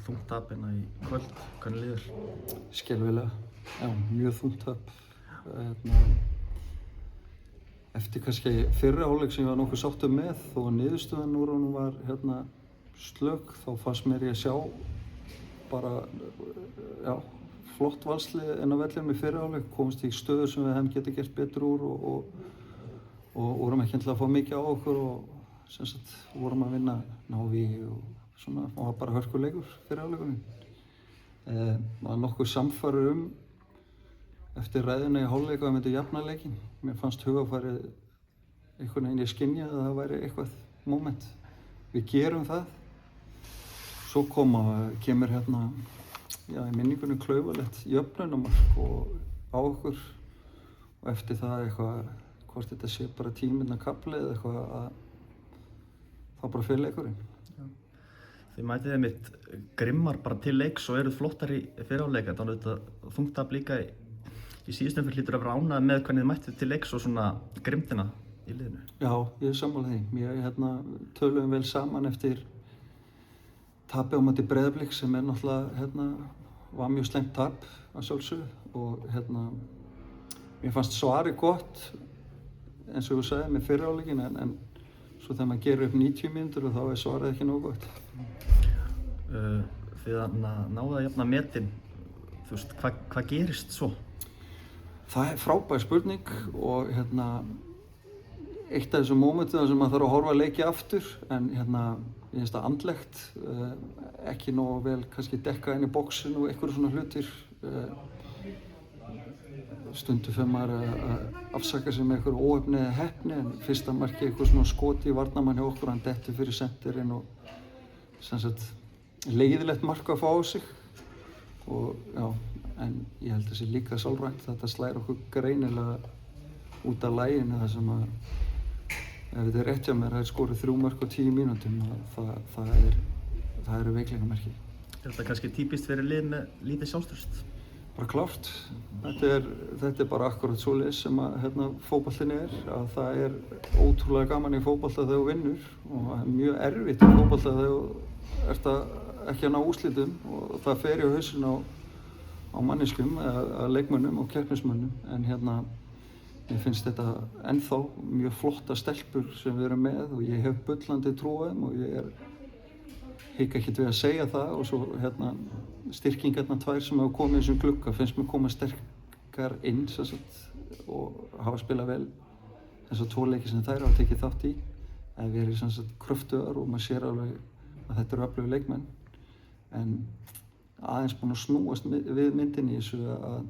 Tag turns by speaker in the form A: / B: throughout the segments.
A: þungt tap hérna í kvöld, hvernig líður?
B: Skelfilega, já, mjög þungt tap. Eftir kannski fyrri hálfleik sem ég var nokkuð sáttur með og niðurstöðan úr honum var slök, þá fannst mér ég sjá bara, já, flott valslið inn á vellinum í fyrri hálfleik, komist í stöður sem við hefum getað gert betur úr og vorum ekki að fá mikið á okkur og sem sagt vorum að vinna návi og svona, og var bara hörkuleikur fyrri hálfleikurinn. Maður nokkuð samfærður eftir ræðuna í hálfleik að við myndum jafna leikinn. Mér fannst hugarfarið einhvern veginn ég skynjaði að það væri eitthvað moment. Við gerum það. Svo kemur hérna, já, í minningunni klaufalegt jöfnunarmark og á okkur og eftir það eitthvað, hvort þetta sé bara tíminn að kafli eða eitthvað að þá bara fyrir leikurinn.
A: Þið mætið einmitt grimmar bara til leiks og eruð flottar í fyrrháleika, þannig að þungt tap líka í síðustu umferð hlýtur að vera ánægð með hvernig þið mætið til leiks og svona grimmdina í liðinu. Já,
B: ég er sammála því. Við töluðum vel saman eftir tapið á móti Breiðablik sem náttúrulega var mjög slengt tap að sjálfsögðu og mér fannst svarið gott eins og þú sagði með fyrrháleikin en svo þegar maður gerir upp 90 mínútur og þá er svarið ekki nógu gott.
A: Þið náðu að jafna metin, þú veist, hvað gerist svo?
B: Það er frábær spurning og eitt af þessum mómentum sem maður þarf að horfa að leiki aftur en ég finnst það andlegt, ekki nógu vel kannski dekka inn í bóksin og einhverju svona hlutir. Stundum fyrir maður að afsaka sig með einhverju óheppni eða heppni en fyrsta marki eitthvað svona skoti í varnarmann hjá okkur, hann dettur fyrir senterinn og sem sagt leiðilegt mark að fá á sig og já, en ég held að það sé líka sálrænt þetta slær okkur greinilega út af laginu þar sem að ef þetta er rétt hjá mér, það er skorið 3 mörk á 10 mínútum og það eru veikleikamerki.
A: Er þetta kannski típist fyrir lið með lítið sjálfstraust?
B: Bara klárt. Þetta er bara akkurat svoleiðis sem að fótboltinn að það er ótrúlega gaman í fótbolta þegar þú vinnur og það er mjög erfitt í fótbolta þegar þú ert ekki að ná úrslitum og það fer í hausinn á manneskjum eða leikmönnum og keppnismönnum en mér finnst þetta ennþá mjög flotta stelpur sem við erum með og ég hef bullandi trú á þeim og ég hika ekkert við að segja það og svo styrkingarnar 2 sem hafa komið í þessum glugga finnst mér koma sterkar inn og hafa spilað vel þessar 2 leiki sem þær hafa tekið þátt í en við erum kröftugar og maður sér alveg að þetta eru öflugir leikmenn en aðeins búin að snúast við myndinni í þessu að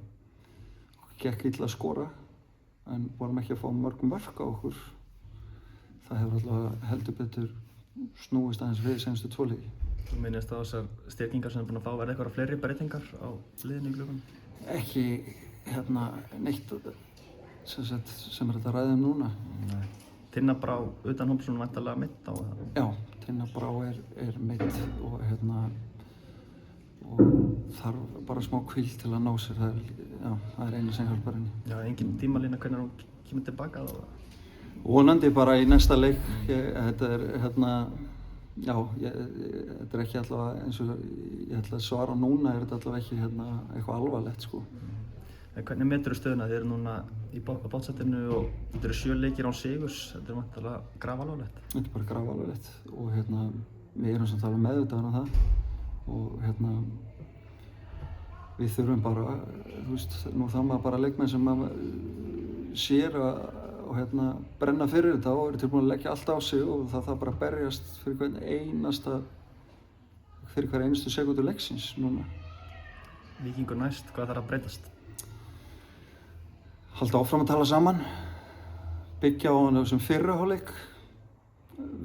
B: gekk illa að skora en vorum ekki að fá mörg mörk á okkur það hefur alltaf heldur betur snúist aðeins við senastu 2 leiki.
A: Þú minnist á þessar styrkingar sem þið búin að fá, verða eitthvað fleiri breytingar á liðinu í glugganum?
B: Ekki neitt sem er þetta ræðum núna.
A: Nei. Tinna Brá utan hópsson væntanlega meidd á það?
B: Já, Tinna Brá er meidd og þarf bara smá hvíld til að ná sér, það er einu sem hjálpar henni.
A: Já, engin tímalína hvernig hún kemur tilbaka þá?
B: Vonandi bara í næsta leik, þetta er þetta er ekki allavega eins og ég ætla að svara núna er þetta allavega ekki eitthvað alvarlegt sko.
A: En hvernig metur þú stöðuna? Þið eru núna í botnsætinu og þetta eru 7 leikir án sigurs, þetta er væntanlega grafalvarlegt?
B: Þetta er bara grafalvarlegt og við erum samt alveg meðvitaðir það og við þurfum bara, þú veist, nú þarf maður bara leikmenn sem maður sér og brenna fyrir þetta og eru tilbúin að leggja allt á sig og það þarf bara að berjast fyrir hver einustu sekúndu leiksins núna.
A: Víkingur næst, hvað þarf að breytast?
B: Halda áfram að tala saman, byggja á þessum fyrri hálfleik,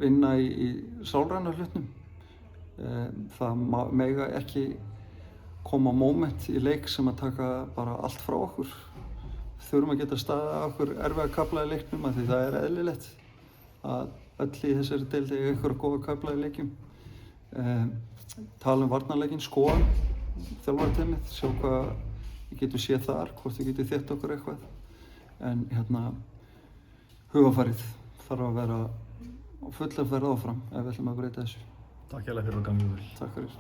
B: vinna í sálræna hlutnum. Það mega ekki koma moment í leik sem að taka bara allt frá okkur. Þurfum að geta staðið á okkur erfiða kafla í leiknum af því það er eðlilegt að öll í þessari deild eiga einhverja góða kafla í leikjum. Tala varnarleikinn, skoða þjálfarateymið, sjá hvað við getum séð þar, hvort við getum þétt okkur eitthvað. En hugarfarið þarf að vera á fulla ferð áfram ef við ætlum að breyta þessu.
A: Takk hérlega fyrir að ganga vel.
B: Takk fyrir.